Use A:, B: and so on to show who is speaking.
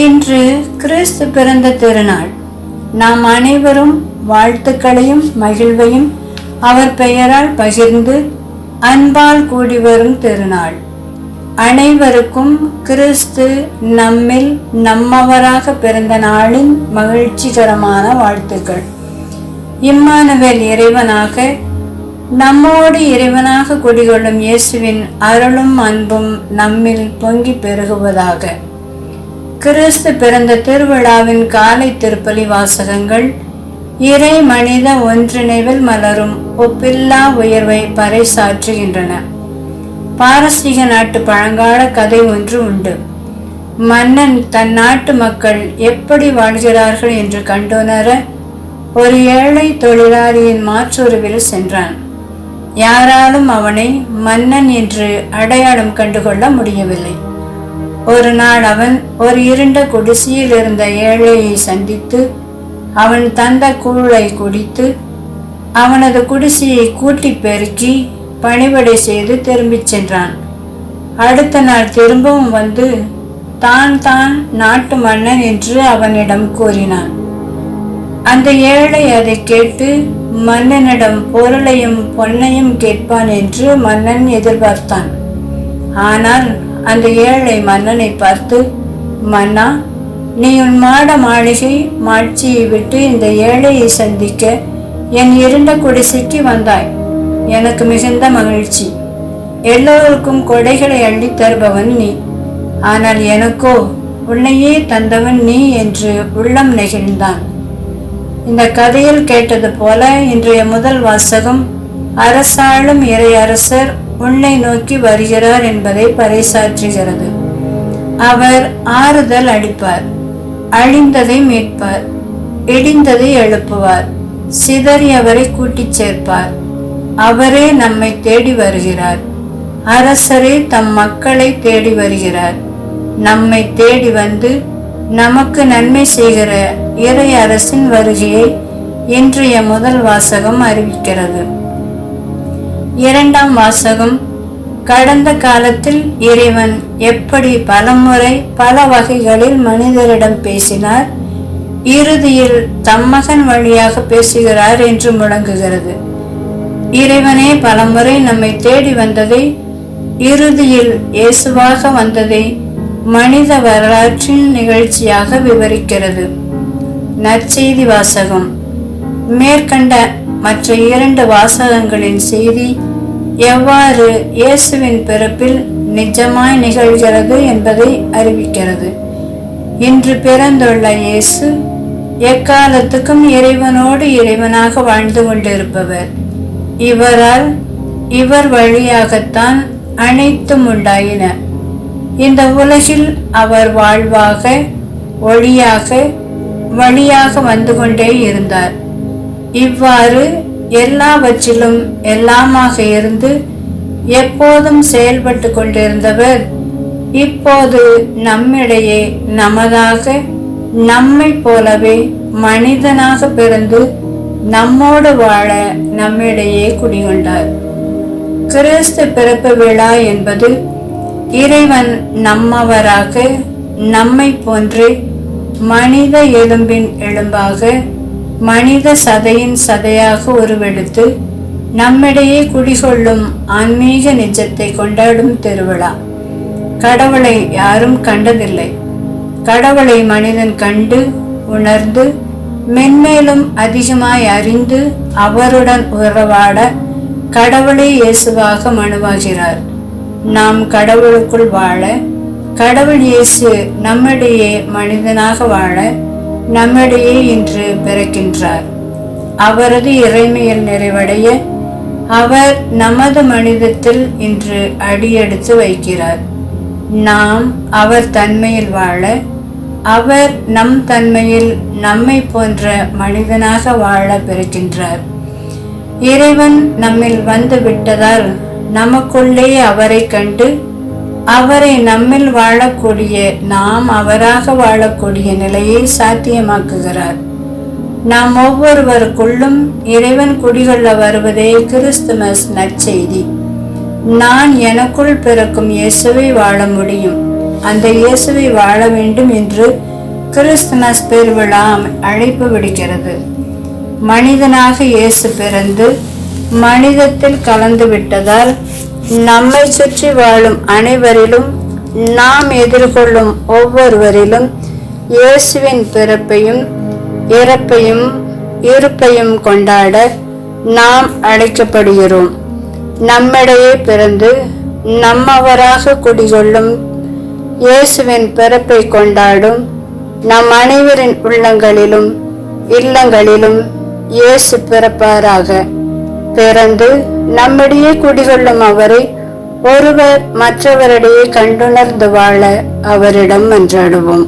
A: இன்று கிறிஸ்து பிறந்த திருநாள். நாம் அனைவரும் வாழ்த்துக்களையும் மகிழ்வையும் அவர் பெயரால் பகிர்ந்து அன்பால் கூடி வரும் திருநாள். அனைவருக்கும் கிறிஸ்து நம்மில் நம்மவராக பிறந்த நாளின் மகிழ்ச்சிகரமான வாழ்த்துக்கள். இம்மானுவேல் இறைவனாக நம்மோடு இறைவனாக குடிகொள்ளும் இயேசுவின் அருளும் அன்பும் நம்மில் பொங்கி பெருகுவதாக. கிறிஸ்து பிறந்த திருவிழாவின் காலை திருப்பலி வாசகங்கள் இறை மனித ஒன்றிணைவில் மலரும் ஒப்பில்லா உயர்வை பறைசாற்றுகின்றன. பாரசீக நாட்டு பழங்கால கதை ஒன்று உண்டு. மன்னன் தன் நாட்டு மக்கள் எப்படி வாழ்கிறார்கள் என்று கண்டுணர ஒரு ஏழை தொழிலாளியின் மாற்றுருவில் சென்றான். யாராலும் அவனை மன்னன் என்று அடையாளம் கண்டுகொள்ள முடியவில்லை. ஒரு நாள் அவன் ஒரு இருண்ட குடிசையில் இருந்த ஏழையை சந்தித்து அவன் தந்த கூழை குடித்து அவனது குடிசையை கூட்டி பெருக்கி பணிவிடை செய்து திரும்பிச் சென்றான். அடுத்த நாள் திரும்பவும் வந்து தான் நாட்டு மன்னன் என்று அவனிடம் கூறினான். அந்த ஏழை அதை கேட்டு மன்னனிடம் பொருளையும் பொன்னையும் கேட்பான் என்று மன்னன் எதிர்பார்த்தான். ஆனால் அந்த ஏழை மன்னனை பார்த்து, மன்னா, நீ உன் மாட மாளிகை மாட்சியை விட்டு இந்த ஏழையை சந்திக்க என் இருண்ட குடிசைக்கு வந்தாய். எனக்கு மிகுந்த மகிழ்ச்சி. எல்லோருக்கும் கொடைகளை அள்ளி தருபவன் நீ. ஆனால் எனக்கோ உன்னையே தந்தவன் நீ என்று உள்ளம் நெகிழ்ந்தான். இந்த கதையில் கேட்டது போல இன்றைய முதல் வாசகம் அரசாளும் இறையரசர் உன்னை நோக்கி வருகிறார் என்பதை பறைசாற்றுகிறது. அவர் ஆறுதல் அளிப்பார், அழிந்ததை மீட்பார், இடிந்ததை எழுப்புவார், சிதறியவரை கூட்டிச் சேர்ப்பார். அவரே நம்மை தேடி வருகிறார். அரசரே தம் மக்களை தேடி வருகிறார். நம்மை தேடி வந்து நமக்கு நன்மை செய்கிற இறை அரசின் வருகையை இன்றைய முதல் வாசகம் அறிவிக்கிறது. இரண்டாம் வாசகம் கடந்த காலத்தில் இறைவன் எப்படி பலமுறை பல வகைகளில் மனிதரிடம் பேசினார், இறுதியில் தம்மகன் வழியாக பேசுகிறார் என்று முழங்குகிறது. இறைவனே பலமுறை நம்மை தேடி வந்ததை, இறுதியில் இயேசுவாக வந்ததை மனித வரலாற்றின் நிகழ்ச்சியாக விவரிக்கிறது. நற்செய்தி வாசகம் மேற்கண்ட மற்ற இரண்டு வாசகங்களின் செய்தி எவ்வாறு இயேசுவின் பிறப்பில் நிஜமாய் நிகழ்கிறது என்பதை அறிவிக்கிறது. இன்று பிறந்துள்ள இயேசு எக்காலத்துக்கும் இறைவனோடு இறைவனாக வாழ்ந்து கொண்டிருப்பவர். இவர் வழியாகத்தான் அனைத்தும் உண்டாயின. இந்த உலகில் அவர் வாழ்வாக, ஒளியாக, வழியாக வந்து கொண்டே இருந்தார். இவ்வாறு எல்லாவற்றிலும் எல்லாமாக இருந்து எப்போதும் செயல்பட்டு கொண்டிருந்தவர் இப்போது நம்மிடையே நமதாக, நம்மை போலவே மனிதனாக பிறந்து நம்மோடு வாழ நம்மிடையே குடிகொண்டார். கிறிஸ்து பிறப்பு விழா என்பது இறைவன் நம்மவராக, நம்மை போன்றே மனித எலும்பின் எலும்பாக, மனித சதையின் சதையாக உருவெடுத்து நம்மிடையே குடிகொள்ளும் ஆன்மீக நிஜத்தை கொண்டாடும் திருவிழா. கடவுளை யாரும் கண்டதில்லை. கடவுளை மனிதன் கண்டு உணர்ந்து மென்மேலும் அதிகமாய் அறிந்து அவருடன் உறவாட கடவுளே இயேசுவாக மனுவாகிறார். நாம் கடவுளுக்குள் வாழ, கடவுள் இயேசு நம்மிடையே மனிதனாக வாழ நம்மிடையே இன்று பிறக்கின்றார். அவரது இறைமையில் நிறைவடைய அவர் நமது மனிதத்தில் இன்று அடியெடுத்து வைக்கிறார். நாம் அவர் தன்மையில் வாழ, அவர் நம் தன்மையில் நம்மை போன்ற மனிதனாக வாழ பிறக்கின்றார். இறைவன் நம்மில் வந்து விட்டதால் நமக்குள்ளே அவரை கண்டு அவரை நம்மில் வாழக்கூடிய, நாம் அவராக வாழக்கூடிய நிலையை சாத்தியமாக்குகிறார். நாம் ஒவ்வொருவருக்குள்ளும் இறைவன் குடிகொள்ள வருவதே கிறிஸ்துமஸ் நற்செய்தி. நான் எனக்குள் பிறக்கும் இயேசுவை வாழ முடியும். அந்த இயேசுவை வாழ வேண்டும் என்று கிறிஸ்துமஸ் பெருவிழா அழைப்பு விடுக்கிறது. மனிதனாக இயேசு பிறந்து மனிதத்தில் கலந்து விட்டதால் நம்மை சுற்றி வாழும் அனைவரிலும், நாம் எதிர்கொள்ளும் ஒவ்வொருவரிலும் இயேசுவின் பிறப்பையும் இறப்பையும் இருப்பையும் கொண்டாட நாம் அழைக்கப்படுகிறோம். நம்மிடையே பிறந்து நம்மவராக குடிகொள்ளும் இயேசுவின் பிறப்பை கொண்டாடும் நம் அனைவரின் உள்ளங்களிலும் இல்லங்களிலும் இயேசு பிறப்பாராக. பிறந்து நம்மிடையே குடிகொள்ளும் அவரை ஒருவர் மற்றவரிடையே கண்டுணர்ந்து வாழ அவரிடம் மன்றாடுவோம்.